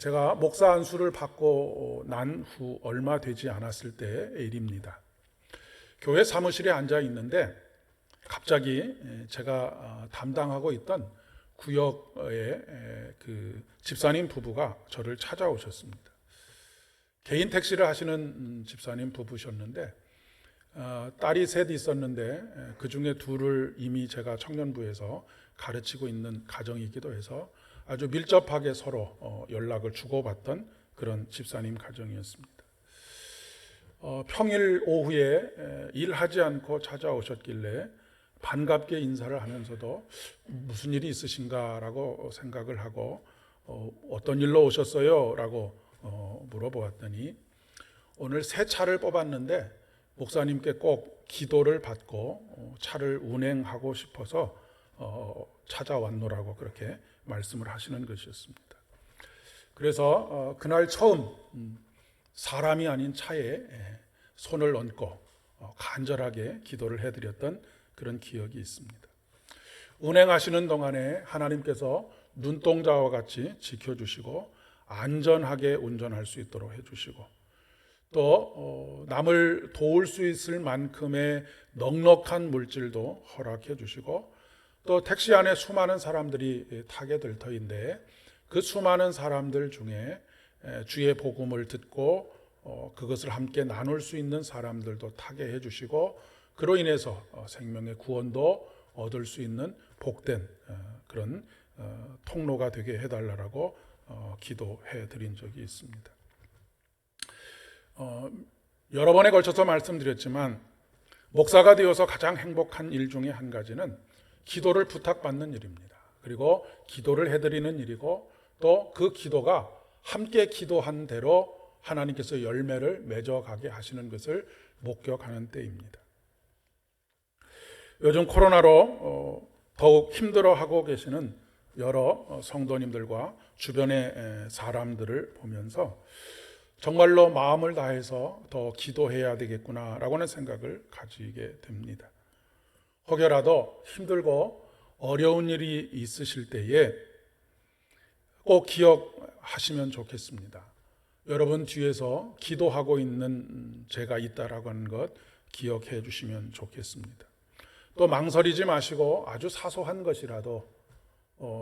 제가 목사 안수를 받고 난 후 얼마 되지 않았을 때의 일입니다. 교회 사무실에 앉아 있는데 갑자기 제가 담당하고 있던 구역의 그 집사님 부부가 저를 찾아오셨습니다. 개인 택시를 하시는 집사님 부부셨는데 딸이 셋 있었는데 그 중에 둘을 이미 제가 청년부에서 가르치고 있는 가정이기도 해서 아주 밀접하게 서로 연락을 주고받던 그런 집사님 가정이었습니다. 평일 오후에 일하지 않고 찾아오셨길래 반갑게 인사를 하면서도 무슨 일이 있으신가라고 생각을 하고 어떤 일로 오셨어요? 라고 물어보았더니 오늘 새 차를 뽑았는데 목사님께 꼭 기도를 받고 차를 운행하고 싶어서 찾아왔노라고 그렇게 말씀을 하시는 것이었습니다. 그래서 그날 처음 사람이 아닌 차에 손을 얹고 간절하게 기도를 해드렸던 그런 기억이 있습니다. 운행하시는 동안에 하나님께서 눈동자와 같이 지켜주시고 안전하게 운전할 수 있도록 해주시고 또 남을 도울 수 있을 만큼의 넉넉한 물질도 허락해 주시고 또 택시 안에 수많은 사람들이 타게 될 터인데 그 수많은 사람들 중에 주의 복음을 듣고 그것을 함께 나눌 수 있는 사람들도 타게 해주시고 그로 인해서 생명의 구원도 얻을 수 있는 복된 그런 통로가 되게 해달라고 기도해 드린 적이 있습니다. 여러 번에 걸쳐서 말씀드렸지만 목사가 되어서 가장 행복한 일 중에 한 가지는 기도를 부탁받는 일입니다. 그리고 기도를 해드리는 일이고 또 그 기도가 함께 기도한 대로 하나님께서 열매를 맺어가게 하시는 것을 목격하는 때입니다. 요즘 코로나로 더욱 힘들어하고 계시는 여러 성도님들과 주변의 사람들을 보면서 정말로 마음을 다해서 더 기도해야 되겠구나라고는 생각을 가지게 됩니다. 혹여라도 힘들고 어려운 일이 있으실 때에 꼭 기억하시면 좋겠습니다. 여러분 뒤에서 기도하고 있는 제가 있다라고 하는 것 기억해 주시면 좋겠습니다. 또 망설이지 마시고 아주 사소한 것이라도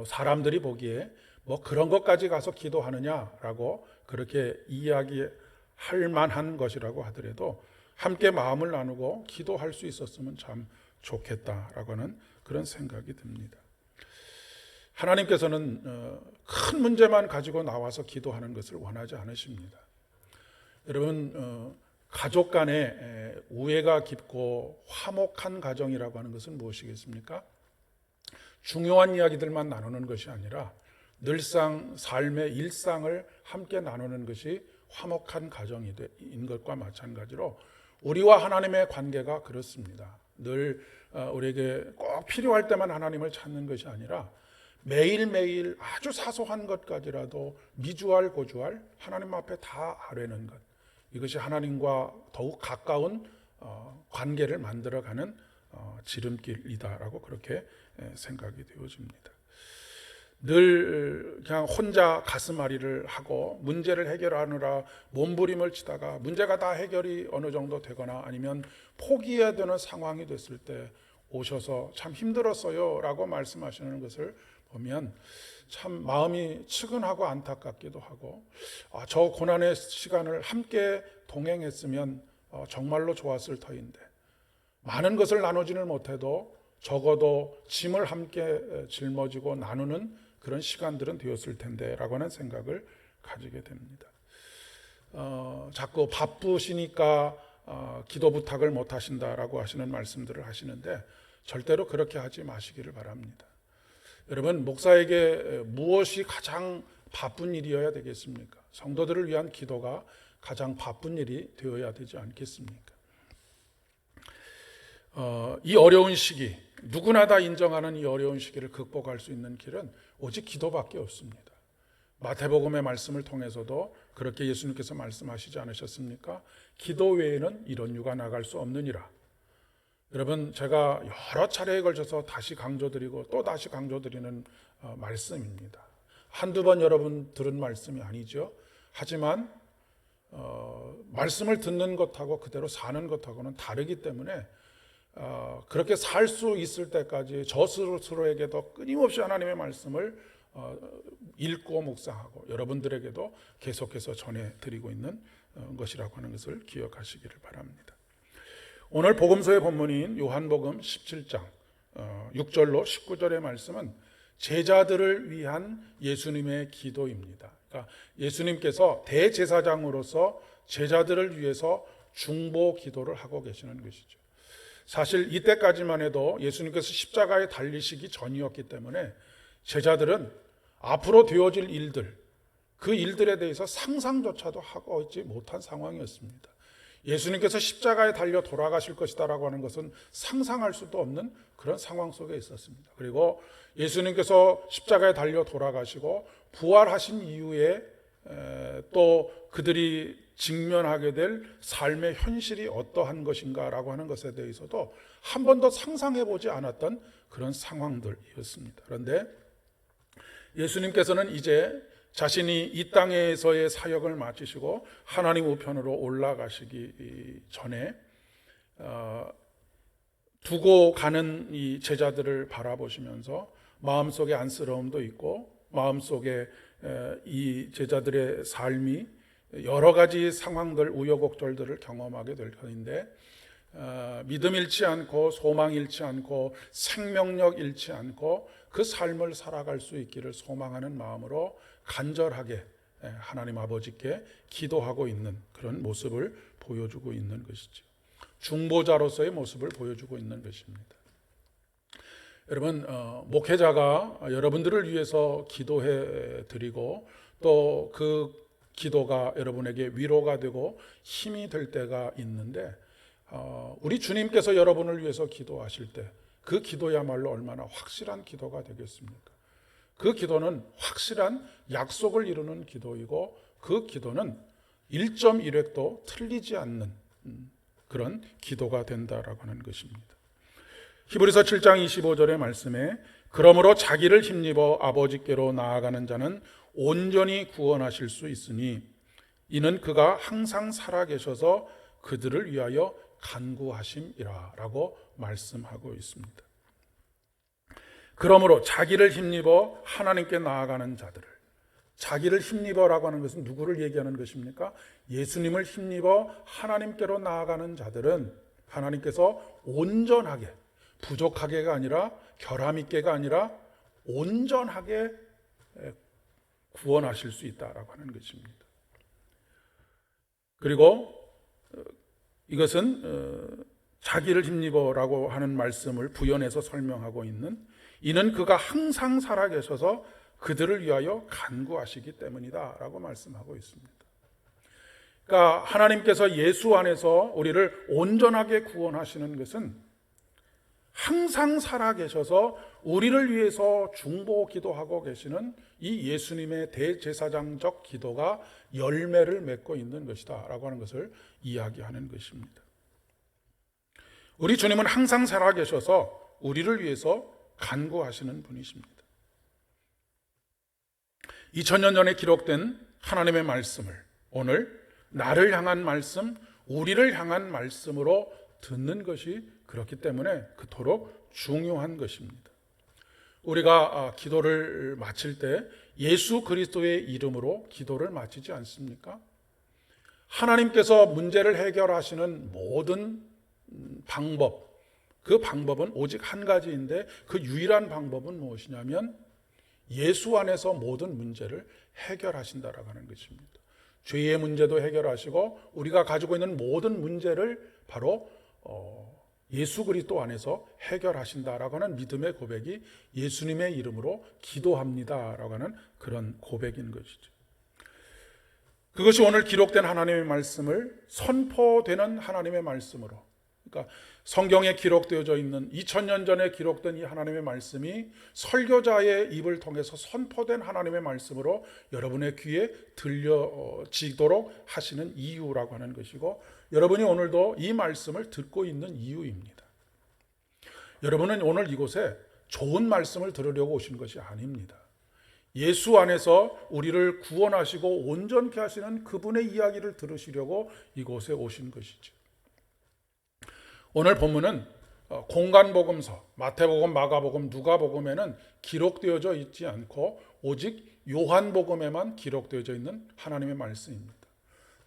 사람들이 보기에 뭐 그런 것까지 가서 기도하느냐라고 그렇게 이야기할 만한 것이라고 하더라도 함께 마음을 나누고 기도할 수 있었으면 참 좋겠다라고 하는 그런 생각이 듭니다. 하나님께서는 큰 문제만 가지고 나와서 기도하는 것을 원하지 않으십니다. 여러분 가족 간에 우애가 깊고 화목한 가정이라고 하는 것은 무엇이겠습니까? 중요한 이야기들만 나누는 것이 아니라 늘상 삶의 일상을 함께 나누는 것이 화목한 가정인 것과 마찬가지로 우리와 하나님의 관계가 그렇습니다. 늘 우리에게 꼭 필요할 때만 하나님을 찾는 것이 아니라 매일매일 아주 사소한 것까지라도 미주알 고주알 하나님 앞에 다 아뢰는 것, 이것이 하나님과 더욱 가까운 관계를 만들어가는 지름길이다라고 그렇게 생각이 되어집니다. 늘 그냥 혼자 가슴앓이를 하고 문제를 해결하느라 몸부림을 치다가 문제가 다 해결이 어느 정도 되거나 아니면 포기해야 되는 상황이 됐을 때 오셔서 참 힘들었어요 라고 말씀하시는 것을 보면 참 마음이 측은하고 안타깝기도 하고 저 고난의 시간을 함께 동행했으면 정말로 좋았을 터인데 많은 것을 나누지는 못해도 적어도 짐을 함께 짊어지고 나누는 그런 시간들은 되었을 텐데 라고 하는 생각을 가지게 됩니다. 자꾸 바쁘시니까 기도 부탁을 못 하신다라고 하시는 말씀들을 하시는데 절대로 그렇게 하지 마시기를 바랍니다. 여러분 목사에게 무엇이 가장 바쁜 일이어야 되겠습니까? 성도들을 위한 기도가 가장 바쁜 일이 되어야 되지 않겠습니까? 이 어려운 시기, 누구나 다 인정하는 이 어려운 시기를 극복할 수 있는 길은 오직 기도밖에 없습니다. 마태복음의 말씀을 통해서도 그렇게 예수님께서 말씀하시지 않으셨습니까? 기도 외에는 이런 유가 나갈 수 없느니라. 여러분 제가 여러 차례에 걸쳐서 다시 강조드리고 또 다시 강조드리는 말씀입니다. 한두 번 여러분 들은 말씀이 아니죠. 하지만 말씀을 듣는 것하고 그대로 사는 것하고는 다르기 때문에 그렇게 살 수 있을 때까지 저 스스로에게도 끊임없이 하나님의 말씀을 읽고 묵상하고 여러분들에게도 계속해서 전해드리고 있는 것이라고 하는 것을 기억하시기를 바랍니다. 오늘 복음서의 본문인 요한복음 17장 6절로 19절의 말씀은 제자들을 위한 예수님의 기도입니다. 그러니까 예수님께서 대제사장으로서 제자들을 위해서 중보 기도를 하고 계시는 것이죠. 사실 이때까지만 해도 예수님께서 십자가에 달리시기 전이었기 때문에 제자들은 앞으로 되어질 일들, 그 일들에 대해서 상상조차도 하고 있지 못한 상황이었습니다. 예수님께서 십자가에 달려 돌아가실 것이다라고 하는 것은 상상할 수도 없는 그런 상황 속에 있었습니다. 그리고 예수님께서 십자가에 달려 돌아가시고 부활하신 이후에 또 그들이 직면하게 될 삶의 현실이 어떠한 것인가라고 하는 것에 대해서도 한 번도 상상해 보지 않았던 그런 상황들이었습니다. 그런데 예수님께서는 이제 자신이 이 땅에서의 사역을 마치시고 하나님 우편으로 올라가시기 전에 두고 가는 이 제자들을 바라보시면서 마음속에 안쓰러움도 있고 마음속에 이 제자들의 삶이 여러 가지 상황들, 우여곡절들을 경험하게 될 터인데 믿음 잃지 않고 소망 잃지 않고 생명력 잃지 않고 그 삶을 살아갈 수 있기를 소망하는 마음으로 간절하게 하나님 아버지께 기도하고 있는 그런 모습을 보여주고 있는 것이죠. 중보자로서의 모습을 보여주고 있는 것입니다. 여러분, 목회자가 여러분들을 위해서 기도해 드리고 또 그 기도가 여러분에게 위로가 되고 힘이 될 때가 있는데 우리 주님께서 여러분을 위해서 기도하실 때 그 기도야말로 얼마나 확실한 기도가 되겠습니까? 그 기도는 확실한 약속을 이루는 기도이고 그 기도는 1.1획도 틀리지 않는 그런 기도가 된다라고 하는 것입니다. 히브리서 7장 25절의 말씀에 그러므로 자기를 힘입어 아버지께로 나아가는 자는 온전히 구원하실 수 있으니 이는 그가 항상 살아계셔서 그들을 위하여 간구하심이라 라고 말씀하고 있습니다. 그러므로 자기를 힘입어 하나님께 나아가는 자들을, 자기를 힘입어라고 하는 것은 누구를 얘기하는 것입니까? 예수님을 힘입어 하나님께로 나아가는 자들은 하나님께서 온전하게, 부족하게가 아니라 결함있게가 아니라 온전하게 구원하실 수 있다라고 하는 것입니다. 그리고 이것은 자기를 힘입어라고 하는 말씀을 부연해서 설명하고 있는 이는 그가 항상 살아계셔서 그들을 위하여 간구하시기 때문이다 라고 말씀하고 있습니다. 그러니까 하나님께서 예수 안에서 우리를 온전하게 구원하시는 것은 항상 살아계셔서 우리를 위해서 중보 기도하고 계시는 이 예수님의 대제사장적 기도가 열매를 맺고 있는 것이다 라고 하는 것을 이야기하는 것입니다. 우리 주님은 항상 살아계셔서 우리를 위해서 간구하시는 분이십니다. 2000년 전에 기록된 하나님의 말씀을 오늘 나를 향한 말씀, 우리를 향한 말씀으로 듣는 것이 그렇기 때문에 그토록 중요한 것입니다. 우리가 기도를 마칠 때 예수 그리스도의 이름으로 기도를 마치지 않습니까? 하나님께서 문제를 해결하시는 모든 방법, 그 방법은 오직 한 가지인데 그 유일한 방법은 무엇이냐면 예수 안에서 모든 문제를 해결하신다라고 하는 것입니다. 죄의 문제도 해결하시고 우리가 가지고 있는 모든 문제를 바로 예수 그리스도 안에서 해결하신다라고 하는 믿음의 고백이 예수님의 이름으로 기도합니다라고 하는 그런 고백인 것이죠. 그것이 오늘 기록된 하나님의 말씀을 선포되는 하나님의 말씀으로, 그러니까 성경에 기록되어져 있는 2000년 전에 기록된 이 하나님의 말씀이 설교자의 입을 통해서 선포된 하나님의 말씀으로 여러분의 귀에 들려지도록 하시는 이유라고 하는 것이고, 여러분이 오늘도 이 말씀을 듣고 있는 이유입니다. 여러분은 오늘 이곳에 좋은 말씀을 들으려고 오신 것이 아닙니다. 예수 안에서 우리를 구원하시고 온전케 하시는 그분의 이야기를 들으시려고 이곳에 오신 것이죠. 오늘 본문은 공간복음서, 마태복음, 마가복음, 누가복음에는 기록되어져 있지 않고 오직 요한복음에만 기록되어져 있는 하나님의 말씀입니다.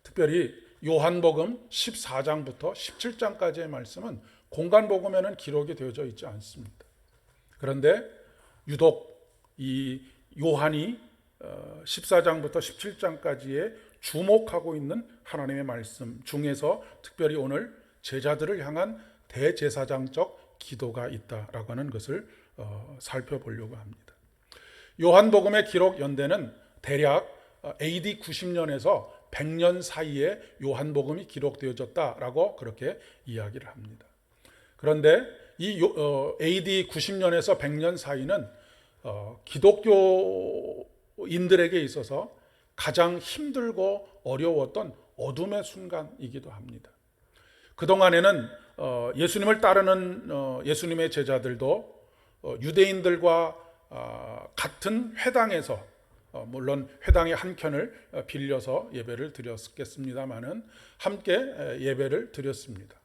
특별히 요한복음 14장부터 17장까지의 말씀은 공간복음에는 기록이 되어져 있지 않습니다. 그런데 유독 이 요한이 14장부터 17장까지에 주목하고 있는 하나님의 말씀 중에서 특별히 오늘 제자들을 향한 대제사장적 기도가 있다라고 하는 것을 살펴보려고 합니다. 요한복음의 기록 연대는 대략 AD 90년에서 100년 사이에 요한복음이 기록되어졌다라고 그렇게 이야기를 합니다. 그런데 이 AD 90년에서 100년 사이는 기독교인들에게 있어서 가장 힘들고 어려웠던 어둠의 순간이기도 합니다. 그동안에는 예수님을 따르는 예수님의 제자들도 유대인들과 같은 회당에서 물론 회당의 한 켠을 빌려서 예배를 드렸겠습니다마는 함께 예배를 드렸습니다.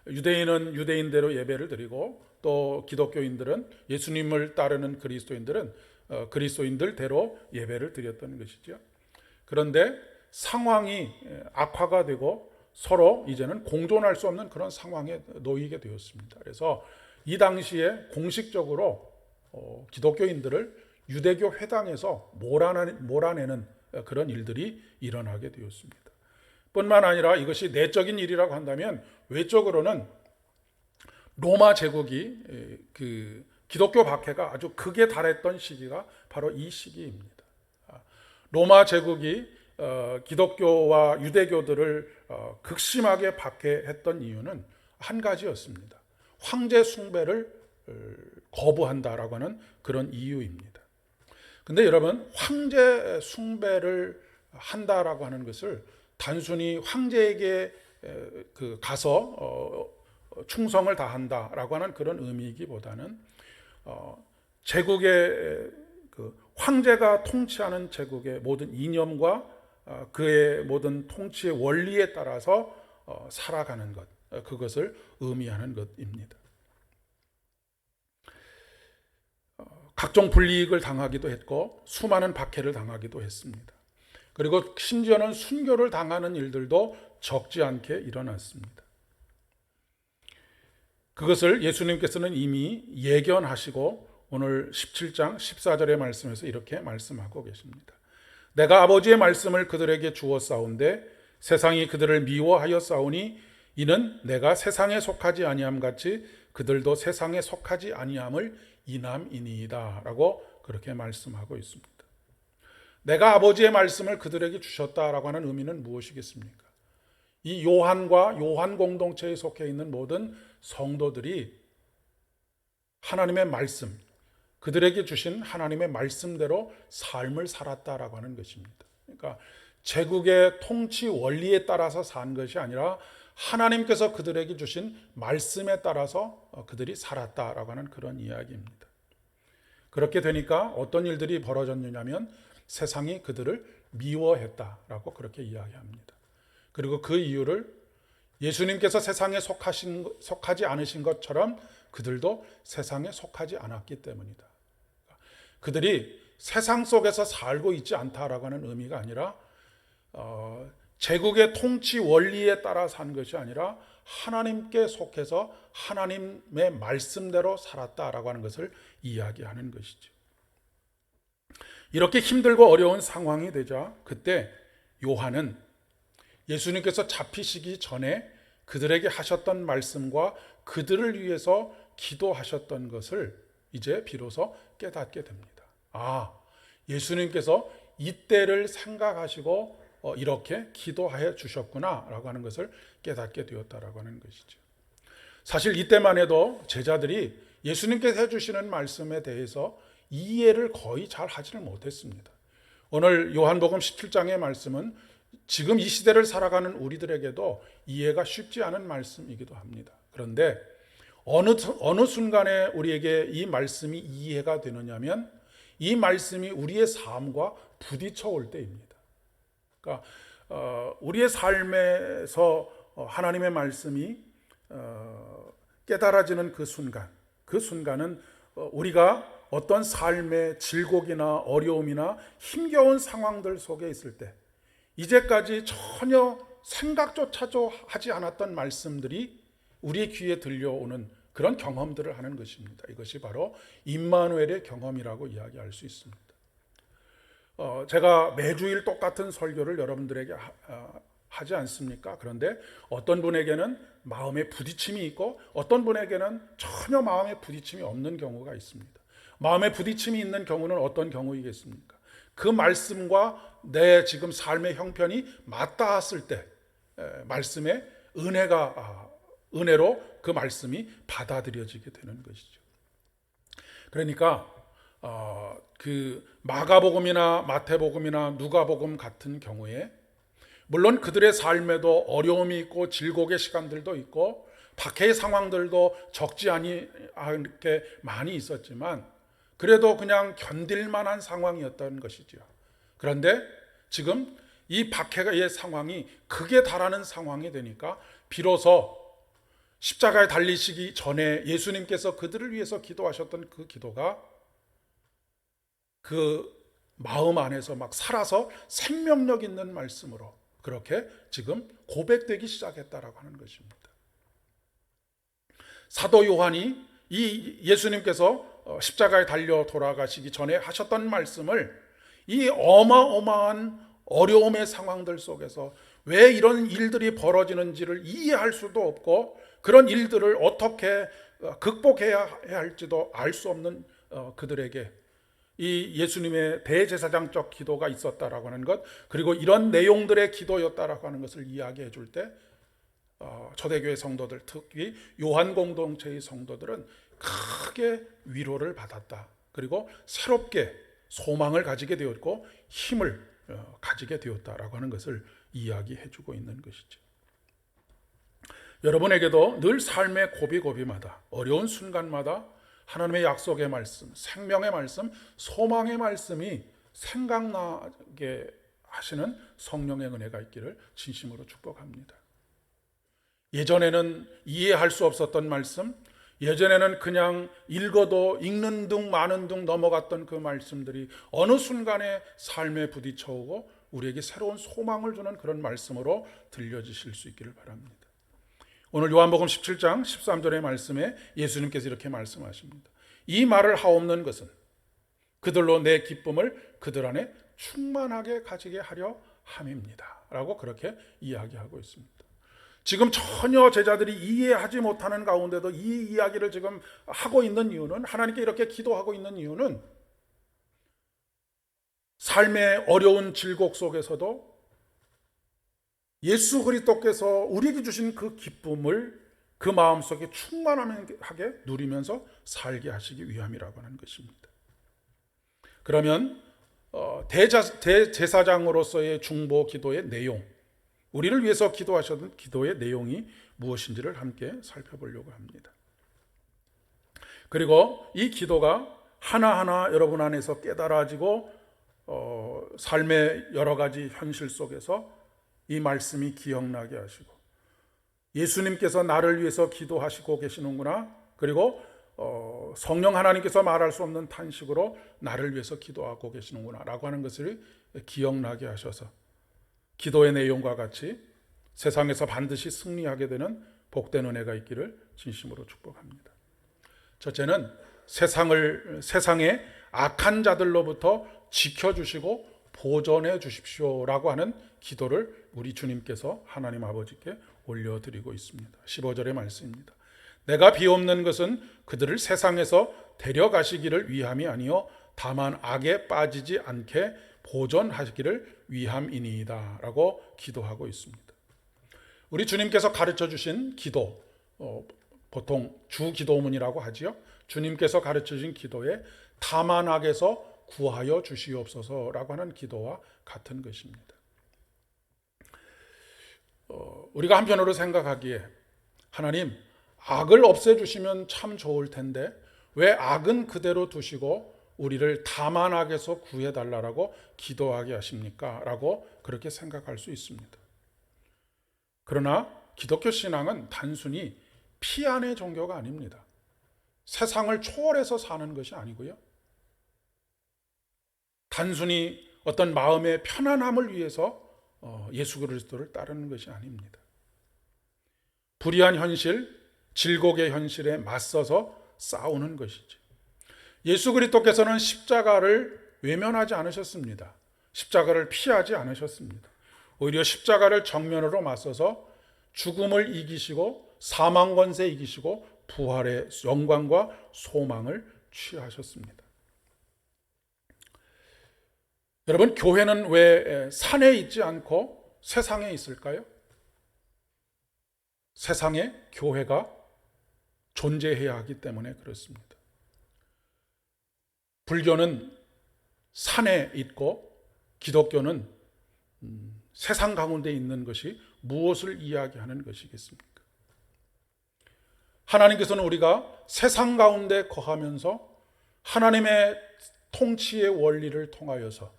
유대인은 유대인대로 예배를 드리고 또 기독교인들은 예수님을 따르는 그리스도인들은 그리스도인들대로 예배를 드렸던 것이죠. 그런데 상황이 악화가 되고 서로 이제는 공존할 수 없는 그런 상황에 놓이게 되었습니다. 그래서 이 당시에 공식적으로 기독교인들을 유대교 회당에서 몰아내는 그런 일들이 일어나게 되었습니다. 뿐만 아니라 이것이 내적인 일이라고 한다면 외적으로는 로마 제국이 그 기독교 박해가 아주 극에 달했던 시기가 바로 이 시기입니다. 로마 제국이 기독교와 유대교들을 극심하게 박해했던 이유는 한 가지였습니다. 황제 숭배를 거부한다라고 하는 그런 이유입니다. 근데 여러분, 황제 숭배를 한다라고 하는 것을 단순히 황제에게 가서 충성을 다한다라고 하는 그런 의미이기보다는 제국의 황제가 통치하는 제국의 모든 이념과 그의 모든 통치의 원리에 따라서 살아가는 것, 그것을 의미하는 것입니다. 각종 불이익을 당하기도 했고 수많은 박해를 당하기도 했습니다. 그리고 심지어는 순교를 당하는 일들도 적지 않게 일어났습니다. 그것을 예수님께서는 이미 예견하시고 오늘 17장 14절의 말씀에서 이렇게 말씀하고 계십니다. 내가 아버지의 말씀을 그들에게 주었사온데 세상이 그들을 미워하였사오니 이는 내가 세상에 속하지 아니함 같이 그들도 세상에 속하지 아니함을 이남이니이다 라고 그렇게 말씀하고 있습니다. 내가 아버지의 말씀을 그들에게 주셨다라고 하는 의미는 무엇이겠습니까? 이 요한과 요한 공동체에 속해 있는 모든 성도들이 하나님의 말씀, 그들에게 주신 하나님의 말씀대로 삶을 살았다라고 하는 것입니다. 그러니까 제국의 통치 원리에 따라서 산 것이 아니라 하나님께서 그들에게 주신 말씀에 따라서 그들이 살았다라고 하는 그런 이야기입니다. 그렇게 되니까 어떤 일들이 벌어졌느냐면 세상이 그들을 미워했다라고 그렇게 이야기합니다. 그리고 그 이유를 예수님께서 세상에 속하지 않으신 것처럼 그들도 세상에 속하지 않았기 때문이다. 그들이 세상 속에서 살고 있지 않다라고 하는 의미가 아니라 제국의 통치 원리에 따라 산 것이 아니라 하나님께 속해서 하나님의 말씀대로 살았다라고 하는 것을 이야기하는 것이죠. 이렇게 힘들고 어려운 상황이 되자 그때 요한은 예수님께서 잡히시기 전에 그들에게 하셨던 말씀과 그들을 위해서 기도하셨던 것을 이제 비로소 깨닫게 됩니다. 예수님께서 이때를 생각하시고 이렇게 기도하여 주셨구나라고 하는 것을 깨닫게 되었다라고 하는 것이죠. 사실 이때만 해도 제자들이 예수님께서 해주시는 말씀에 대해서 이해를 거의 잘 하지를 못했습니다. 오늘 요한복음 17장의 말씀은 지금 이 시대를 살아가는 우리들에게도 이해가 쉽지 않은 말씀이기도 합니다. 그런데 어느 순간에 우리에게 이 말씀이 이해가 되느냐면 이 말씀이 우리의 삶과 부딪혀 올 때입니다. 그러니까 우리의 삶에서 하나님의 말씀이 깨달아지는 그 순간은 우리가 어떤 삶의 질곡이나 어려움이나 힘겨운 상황들 속에 있을 때 이제까지 전혀 생각조차도 하지 않았던 말씀들이 우리의 귀에 들려오는 그런 경험들을 하는 것입니다. 이것이 바로 임마누엘의 경험이라고 이야기할 수 있습니다. 제가 매주일 똑같은 설교를 여러분들에게 하지 않습니까? 그런데 어떤 분에게는 마음에 부딪힘이 있고 어떤 분에게는 전혀 마음에 부딪힘이 없는 경우가 있습니다. 마음에 부딪힘이 있는 경우는 어떤 경우이겠습니까? 그 말씀과 내 지금 삶의 형편이 맞닿았을 때 말씀의 은혜로 그 말씀이 받아들여지게 되는 것이죠. 그러니까 그 마가복음이나 마태복음이나 누가복음 같은 경우에 물론 그들의 삶에도 어려움이 있고 질곡의 시간들도 있고 박해의 상황들도 적지 않게 많이 있었지만 그래도 그냥 견딜 만한 상황이었던 것이죠. 그런데 지금 이 박해의 상황이 극에 달하는 상황이 되니까 비로소 십자가에 달리시기 전에 예수님께서 그들을 위해서 기도하셨던 그 기도가 그 마음 안에서 막 살아서 생명력 있는 말씀으로 그렇게 지금 고백되기 시작했다라고 하는 것입니다. 사도 요한이 이 예수님께서 십자가에 달려 돌아가시기 전에 하셨던 말씀을 이 어마어마한 어려움의 상황들 속에서 왜 이런 일들이 벌어지는지를 이해할 수도 없고 그런 일들을 어떻게 극복해야 할지도 알 수 없는 그들에게 이 예수님의 대제사장적 기도가 있었다라고 하는 것, 그리고 이런 내용들의 기도였다라고 하는 것을 이야기해 줄 때 초대교회 성도들, 특히 요한 공동체의 성도들은 크게 위로를 받았다. 그리고 새롭게 소망을 가지게 되었고 힘을 가지게 되었다라고 하는 것을 이야기해 주고 있는 것이죠. 여러분에게도 늘 삶의 고비고비마다 어려운 순간마다 하나님의 약속의 말씀, 생명의 말씀, 소망의 말씀이 생각나게 하시는 성령의 은혜가 있기를 진심으로 축복합니다. 예전에는 이해할 수 없었던 말씀, 예전에는 그냥 읽어도 읽는 둥 마는 둥 넘어갔던 그 말씀들이 어느 순간에 삶에 부딪혀오고 우리에게 새로운 소망을 주는 그런 말씀으로 들려지실 수 있기를 바랍니다. 오늘 요한복음 17장 13절의 말씀에 예수님께서 이렇게 말씀하십니다. 이 말을 하옵는 것은 그들로 내 기쁨을 그들 안에 충만하게 가지게 하려 함입니다. 라고 그렇게 이야기하고 있습니다. 지금 전혀 제자들이 이해하지 못하는 가운데도 이 이야기를 지금 하고 있는 이유는, 하나님께 이렇게 기도하고 있는 이유는 삶의 어려운 질곡 속에서도 예수 그리스도께서 우리에게 주신 그 기쁨을 그 마음속에 충만하게 누리면서 살게 하시기 위함이라고 하는 것입니다. 그러면 대제사장으로서의 중보 기도의 내용, 우리를 위해서 기도하셨던 기도의 내용이 무엇인지를 함께 살펴보려고 합니다. 그리고 이 기도가 하나하나 여러분 안에서 깨달아지고 삶의 여러 가지 현실 속에서 이 말씀이 기억나게 하시고 예수님께서 나를 위해서 기도하시고 계시는구나, 그리고 성령 하나님께서 말할 수 없는 탄식으로 나를 위해서 기도하고 계시는구나 라고 하는 것을 기억나게 하셔서 기도의 내용과 같이 세상에서 반드시 승리하게 되는 복된 은혜가 있기를 진심으로 축복합니다. 첫째는 세상의 악한 자들로부터 지켜주시고 보존해 주십시오라고 하는 기도를 우리 주님께서 하나님 아버지께 올려드리고 있습니다. 15절의 말씀입니다. 내가 비옵는 것은 그들을 세상에서 데려가시기를 위함이 아니요 다만 악에 빠지지 않게 보존하시기를 위함이니이다 라고 기도하고 있습니다. 우리 주님께서 가르쳐 주신 기도, 보통 주기도문이라고 하지요. 주님께서 가르쳐 주신 기도에 다만 악에서 구하여 주시옵소서라고 하는 기도와 같은 것입니다. 우리가 한편으로 생각하기에 하나님, 악을 없애주시면 참 좋을 텐데 왜 악은 그대로 두시고 우리를 다만 악에서 구해달라고 기도하게 하십니까? 라고 그렇게 생각할 수 있습니다. 그러나 기독교 신앙은 단순히 피안의 종교가 아닙니다. 세상을 초월해서 사는 것이 아니고요. 단순히 어떤 마음의 편안함을 위해서 예수 그리스도를 따르는 것이 아닙니다. 불의한 현실, 질곡의 현실에 맞서서 싸우는 것이죠. 예수 그리스도께서는 십자가를 외면하지 않으셨습니다. 십자가를 피하지 않으셨습니다. 오히려 십자가를 정면으로 맞서서 죽음을 이기시고 사망 권세 이기시고 부활의 영광과 소망을 취하셨습니다. 여러분, 교회는 왜 산에 있지 않고 세상에 있을까요? 세상에 교회가 존재해야 하기 때문에 그렇습니다. 불교는 산에 있고 기독교는 세상 가운데 있는 것이 무엇을 이야기하는 것이겠습니까? 하나님께서는 우리가 세상 가운데 거하면서 하나님의 통치의 원리를 통하여서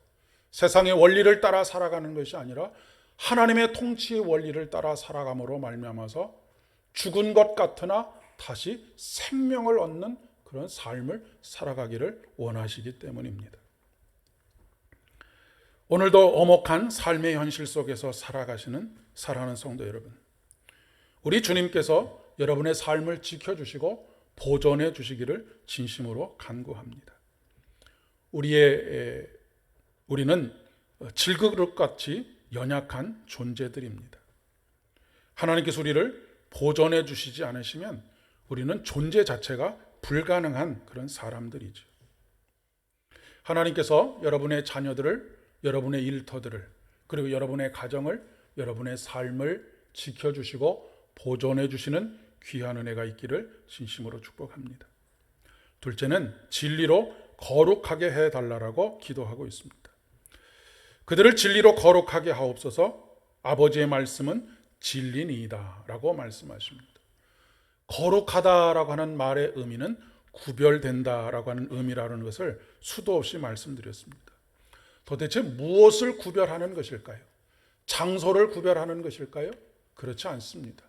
세상의 원리를 따라 살아가는 것이 아니라 하나님의 통치의 원리를 따라 살아감으로 말미암아서 죽은 것 같으나 다시 생명을 얻는 그런 삶을 살아가기를 원하시기 때문입니다. 오늘도 엄혹한 삶의 현실 속에서 살아가시는 사랑하는 성도 여러분, 우리 주님께서 여러분의 삶을 지켜주시고 보존해 주시기를 진심으로 간구합니다. 우리는 질그릇같이 연약한 존재들입니다. 하나님께서 우리를 보존해 주시지 않으시면 우리는 존재 자체가 불가능한 그런 사람들이죠. 하나님께서 여러분의 자녀들을, 여러분의 일터들을, 그리고 여러분의 가정을, 여러분의 삶을 지켜주시고 보존해 주시는 귀한 은혜가 있기를 진심으로 축복합니다. 둘째는 진리로 거룩하게 해달라고 기도하고 있습니다. 그들을 진리로 거룩하게 하옵소서. 아버지의 말씀은 진리니이다 라고 말씀하십니다. 거룩하다라고 하는 말의 의미는 구별된다라고 하는 의미라는 것을 수도 없이 말씀드렸습니다. 도대체 무엇을 구별하는 것일까요? 장소를 구별하는 것일까요? 그렇지 않습니다.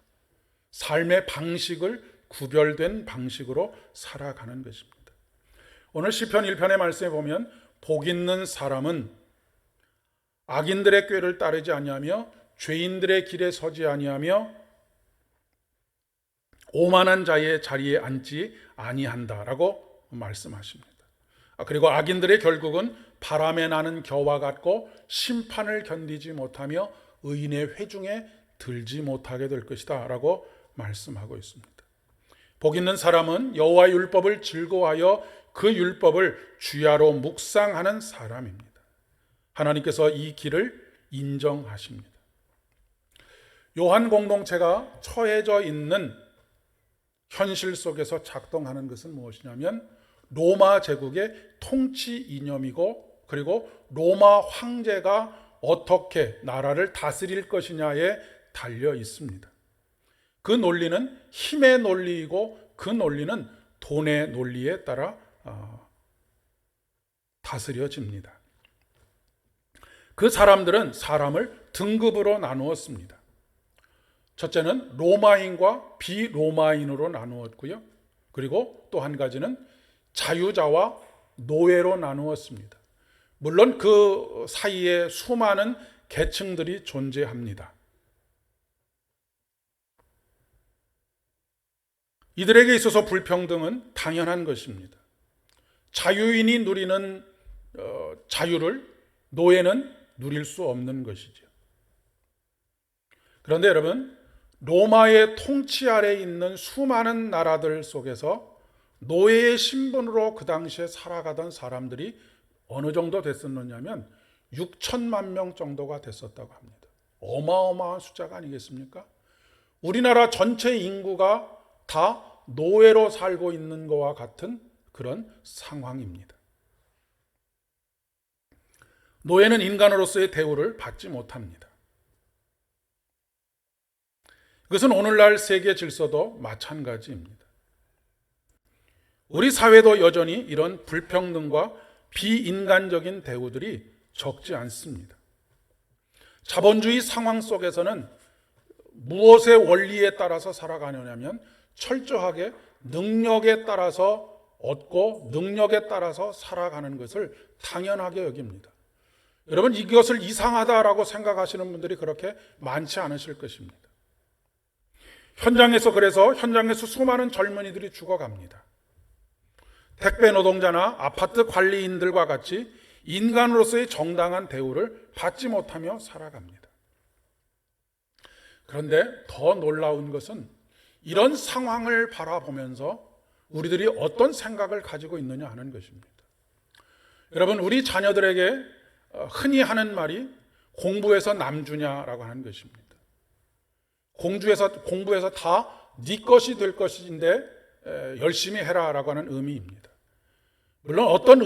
삶의 방식을 구별된 방식으로 살아가는 것입니다. 오늘 시편 1편의 말씀에 보면 복 있는 사람은 악인들의 꾀를 따르지 아니하며 죄인들의 길에 서지 아니하며 오만한 자의 자리에 앉지 아니한다라고 말씀하십니다. 그리고 악인들의 결국은 바람에 나는 겨와 같고 심판을 견디지 못하며 의인의 회중에 들지 못하게 될 것이다 라고 말씀하고 있습니다. 복 있는 사람은 여호와의 율법을 즐거워하여 그 율법을 주야로 묵상하는 사람입니다. 하나님께서 이 길을 인정하십니다. 요한 공동체가 처해져 있는 현실 속에서 작동하는 것은 무엇이냐면 로마 제국의 통치 이념이고, 그리고 로마 황제가 어떻게 나라를 다스릴 것이냐에 달려 있습니다. 그 논리는 힘의 논리이고 그 논리는 돈의 논리에 따라 다스려집니다. 그 사람들은 사람을 등급으로 나누었습니다. 첫째는 로마인과 비로마인으로 나누었고요. 그리고 또 한 가지는 자유자와 노예로 나누었습니다. 물론 그 사이에 수많은 계층들이 존재합니다. 이들에게 있어서 불평등은 당연한 것입니다. 자유인이 누리는 자유를 노예는 누릴 수 없는 것이죠. 그런데 여러분, 로마의 통치 아래에 있는 수많은 나라들 속에서 노예의 신분으로 그 당시에 살아가던 사람들이 어느 정도 됐었느냐면 6천만 명 정도가 됐었다고 합니다. 어마어마한 숫자가 아니겠습니까? 우리나라 전체 인구가 다 노예로 살고 있는 것과 같은 그런 상황입니다. 노예는 인간으로서의 대우를 받지 못합니다. 그것은 오늘날 세계 질서도 마찬가지입니다. 우리 사회도 여전히 이런 불평등과 비인간적인 대우들이 적지 않습니다. 자본주의 상황 속에서는 무엇의 원리에 따라서 살아가느냐면 철저하게 능력에 따라서 얻고 능력에 따라서 살아가는 것을 당연하게 여깁니다. 여러분, 이것을 이상하다라고 생각하시는 분들이 그렇게 많지 않으실 것입니다. 그래서 현장에서 수많은 젊은이들이 죽어갑니다. 택배 노동자나 아파트 관리인들과 같이 인간으로서의 정당한 대우를 받지 못하며 살아갑니다. 그런데 더 놀라운 것은 이런 상황을 바라보면서 우리들이 어떤 생각을 가지고 있느냐 하는 것입니다. 여러분, 우리 자녀들에게 흔히 하는 말이 공부해서 남주냐라고 하는 것입니다. 공부해서 다 네 것이 될 것인데 열심히 해라라고 하는 의미입니다. 물론 어떤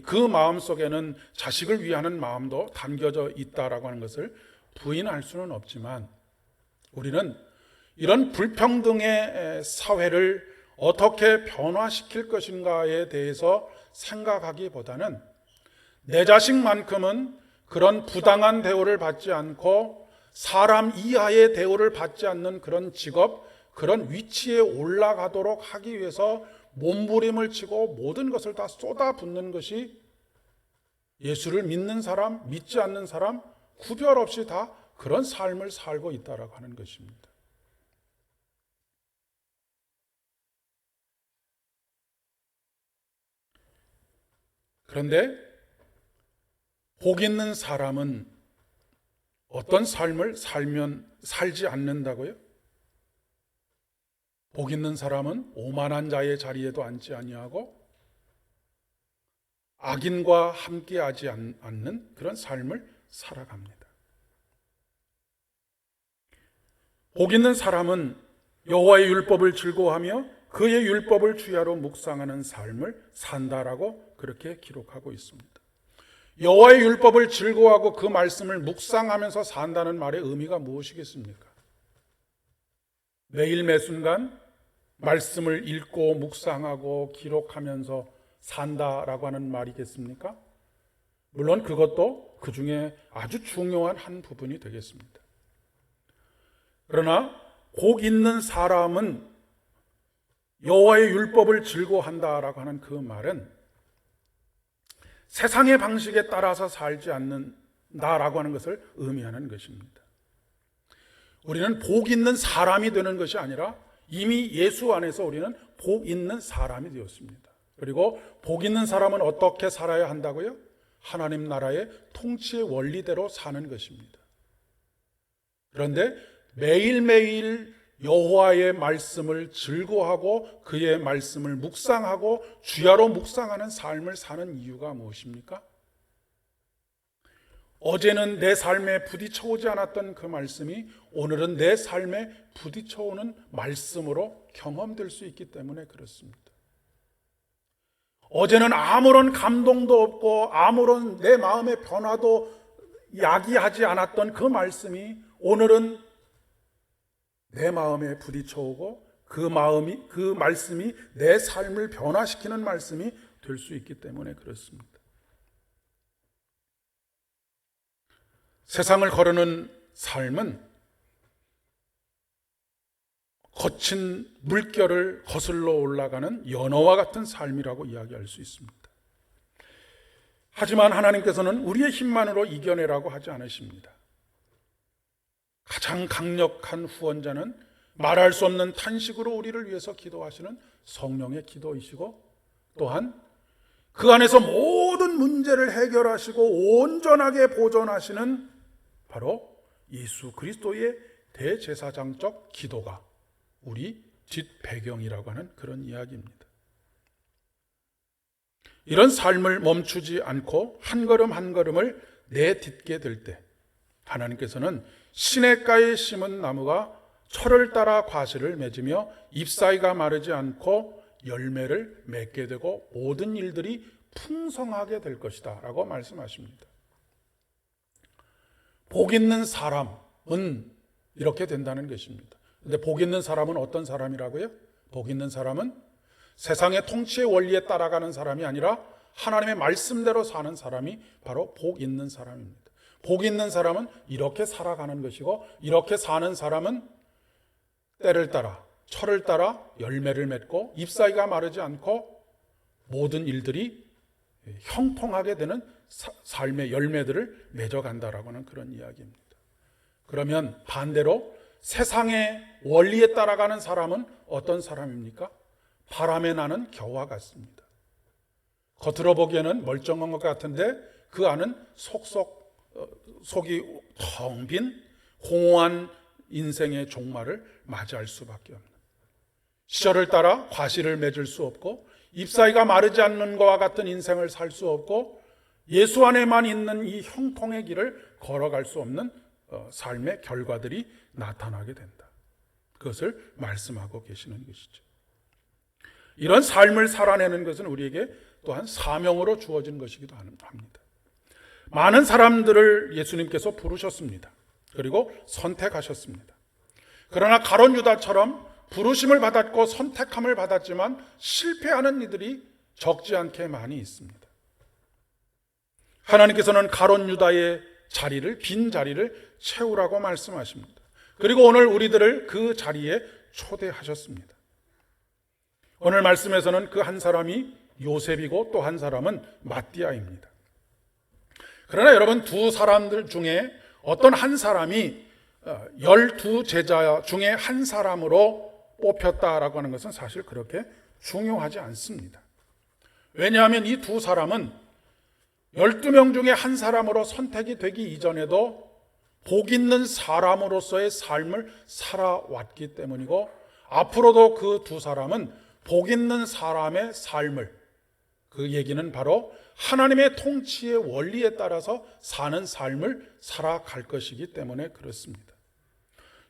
그 마음 속에는 자식을 위하는 마음도 담겨져 있다라고 하는 것을 부인할 수는 없지만, 우리는 이런 불평등의 사회를 어떻게 변화시킬 것인가에 대해서 생각하기보다는 내 자식만큼은 그런 부당한 대우를 받지 않고 사람 이하의 대우를 받지 않는 그런 직업, 그런 위치에 올라가도록 하기 위해서 몸부림을 치고 모든 것을 다 쏟아붓는 것이 예수를 믿는 사람, 믿지 않는 사람 구별 없이 다 그런 삶을 살고 있다라고 하는 것입니다. 그런데 복 있는 사람은 어떤 삶을 살지 않는다고요? 복 있는 사람은 오만한 자의 자리에도 앉지 아니하고 악인과 함께하지 않는 그런 삶을 살아갑니다. 복 있는 사람은 여호와의 율법을 즐거워하며 그의 율법을 주야로 묵상하는 삶을 산다라고 그렇게 기록하고 있습니다. 여호와의 율법을 즐거워하고 그 말씀을 묵상하면서 산다는 말의 의미가 무엇이겠습니까? 매일 매순간 말씀을 읽고 묵상하고 기록하면서 산다라고 하는 말이겠습니까? 물론 그것도 그 중에 아주 중요한 한 부분이 되겠습니다. 그러나 복 있는 사람은 여호와의 율법을 즐거워한다라고 하는 그 말은 세상의 방식에 따라서 살지 않는다라고 하는 것을 의미하는 것입니다. 우리는 복 있는 사람이 되는 것이 아니라 이미 예수 안에서 우리는 복 있는 사람이 되었습니다. 그리고 복 있는 사람은 어떻게 살아야 한다고요? 하나님 나라의 통치의 원리대로 사는 것입니다. 그런데 매일매일 여호와의 말씀을 즐거워하고 그의 말씀을 묵상하고 주야로 묵상하는 삶을 사는 이유가 무엇입니까? 어제는 내 삶에 부딪혀오지 않았던 그 말씀이 오늘은 내 삶에 부딪혀오는 말씀으로 경험될 수 있기 때문에 그렇습니다. 어제는 아무런 감동도 없고 아무런 내 마음의 변화도 야기하지 않았던 그 말씀이 오늘은 내 마음에 부딪혀오고 그 말씀이 내 삶을 변화시키는 말씀이 될 수 있기 때문에 그렇습니다. 세상을 거르는 삶은 거친 물결을 거슬러 올라가는 연어와 같은 삶이라고 이야기할 수 있습니다. 하지만 하나님께서는 우리의 힘만으로 이겨내라고 하지 않으십니다. 가장 강력한 후원자는 말할 수 없는 탄식으로 우리를 위해서 기도하시는 성령의 기도이시고, 또한 그 안에서 모든 문제를 해결하시고 온전하게 보존하시는 바로 예수 그리스도의 대제사장적 기도가 우리 뒷배경이라고 하는 그런 이야기입니다. 이런 삶을 멈추지 않고 한 걸음 한 걸음을 내딛게 될 때 하나님께서는 시냇가에 심은 나무가 철을 따라 과실을 맺으며 잎사귀가 마르지 않고 열매를 맺게 되고 모든 일들이 풍성하게 될 것이다 라고 말씀하십니다. 복 있는 사람은 이렇게 된다는 것입니다. 그런데 복 있는 사람은 어떤 사람이라고요? 복 있는 사람은 세상의 통치의 원리에 따라가는 사람이 아니라 하나님의 말씀대로 사는 사람이 바로 복 있는 사람입니다. 복 있는 사람은 이렇게 살아가는 것이고, 이렇게 사는 사람은 때를 따라, 철을 따라 열매를 맺고 잎사귀가 마르지 않고 모든 일들이 형통하게 되는 삶의 열매들을 맺어간다라고 하는 그런 이야기입니다. 그러면 반대로 세상의 원리에 따라가는 사람은 어떤 사람입니까? 바람에 나는 겨와 같습니다. 겉으로 보기에는 멀쩡한 것 같은데 그 안은 속이 텅 빈 공허한 인생의 종말을 맞이할 수밖에 없는, 시절을 따라 과실을 맺을 수 없고 잎사귀가 마르지 않는 것과 같은 인생을 살 수 없고 예수 안에만 있는 이 형통의 길을 걸어갈 수 없는 삶의 결과들이 나타나게 된다. 그것을 말씀하고 계시는 것이죠. 이런 삶을 살아내는 것은 우리에게 또한 사명으로 주어진 것이기도 합니다. 많은 사람들을 예수님께서 부르셨습니다. 그리고 선택하셨습니다. 그러나 가룟 유다처럼 부르심을 받았고 선택함을 받았지만 실패하는 이들이 적지 않게 많이 있습니다. 하나님께서는 가룟 유다의 빈 자리를 채우라고 말씀하십니다. 그리고 오늘 우리들을 그 자리에 초대하셨습니다. 오늘 말씀에서는 그 한 사람이 요셉이고 또 한 사람은 마띠아입니다. 그러나 여러분, 두 사람들 중에 어떤 한 사람이 12 제자 중에 한 사람으로 뽑혔다라고 하는 것은 사실 그렇게 중요하지 않습니다. 왜냐하면 이 두 사람은 12명 중에 한 사람으로 선택이 되기 이전에도 복 있는 사람으로서의 삶을 살아왔기 때문이고, 앞으로도 그 두 사람은 복 있는 사람의 삶을, 그 얘기는 바로 하나님의 통치의 원리에 따라서 사는 삶을 살아갈 것이기 때문에 그렇습니다.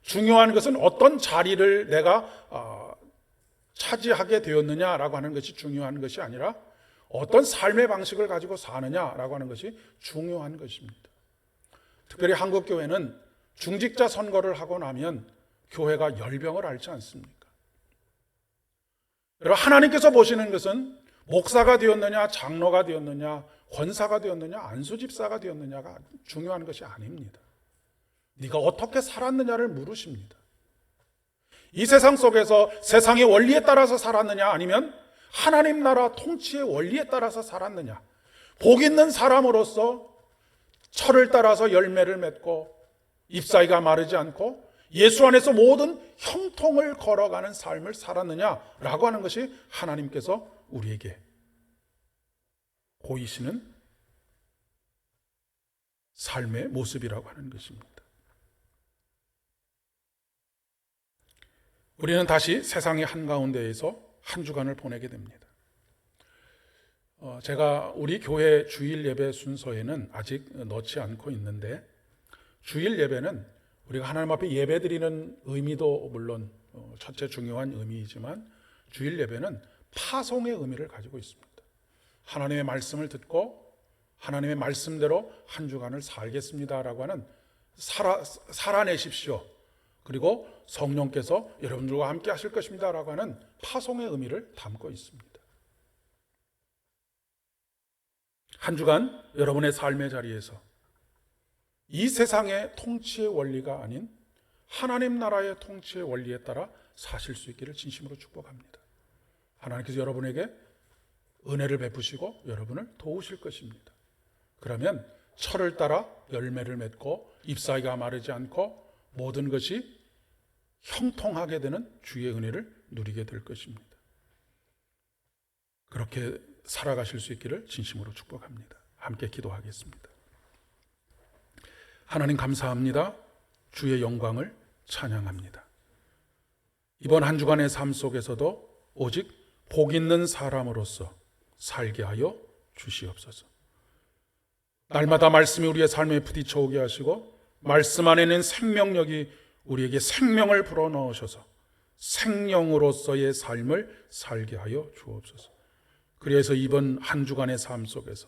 중요한 것은 어떤 자리를 내가 차지하게 되었느냐라고 하는 것이 중요한 것이 아니라 어떤 삶의 방식을 가지고 사느냐라고 하는 것이 중요한 것입니다. 특별히 한국 교회는 중직자 선거를 하고 나면 교회가 열병을 앓지 않습니까? 여러분, 하나님께서 보시는 것은 목사가 되었느냐, 장로가 되었느냐, 권사가 되었느냐, 안수집사가 되었느냐가 중요한 것이 아닙니다. 네가 어떻게 살았느냐를 물으십니다. 이 세상 속에서 세상의 원리에 따라서 살았느냐, 아니면 하나님 나라 통치의 원리에 따라서 살았느냐. 복 있는 사람으로서 철을 따라서 열매를 맺고 잎사귀가 마르지 않고 예수 안에서 모든 형통을 걸어가는 삶을 살았느냐라고 하는 것이 하나님께서 우리에게 보이시는 삶의 모습이라고 하는 것입니다. 우리는 다시 세상의 한가운데에서 한 주간을 보내게 됩니다. 제가 우리 교회 주일 예배 순서에는 아직 넣지 않고 있는데, 주일 예배는 우리가 하나님 앞에 예배 드리는 의미도 물론 첫째 중요한 의미이지만, 주일 예배는 파송의 의미를 가지고 있습니다. 하나님의 말씀을 듣고 하나님의 말씀대로 한 주간을 살겠습니다라고 하는 살아내십시오. 그리고 성령께서 여러분들과 함께 하실 것입니다라고 하는 파송의 의미를 담고 있습니다. 한 주간 여러분의 삶의 자리에서 이 세상의 통치의 원리가 아닌 하나님 나라의 통치의 원리에 따라 사실 수 있기를 진심으로 축복합니다. 하나님께서 여러분에게 은혜를 베푸시고 여러분을 도우실 것입니다. 그러면 철을 따라 열매를 맺고 잎사귀가 마르지 않고 모든 것이 형통하게 되는 주의 은혜를 누리게 될 것입니다. 그렇게 살아가실 수 있기를 진심으로 축복합니다. 함께 기도하겠습니다. 하나님 감사합니다. 주의 영광을 찬양합니다. 이번 한 주간의 삶 속에서도 오직 복 있는 사람으로서 살게 하여 주시옵소서. 날마다 말씀이 우리의 삶에 부딪혀 오게 하시고 말씀 안에는 생명력이 우리에게 생명을 불어넣으셔서 생명으로서의 삶을 살게 하여 주옵소서. 그래서 이번 한 주간의 삶 속에서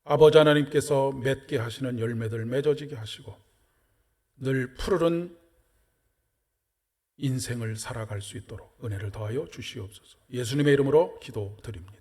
아버지 하나님께서 맺게 하시는 열매들 맺어지게 하시고 늘 푸르른 인생을 살아갈 수 있도록 은혜를 더하여 주시옵소서. 예수님의 이름으로 기도드립니다.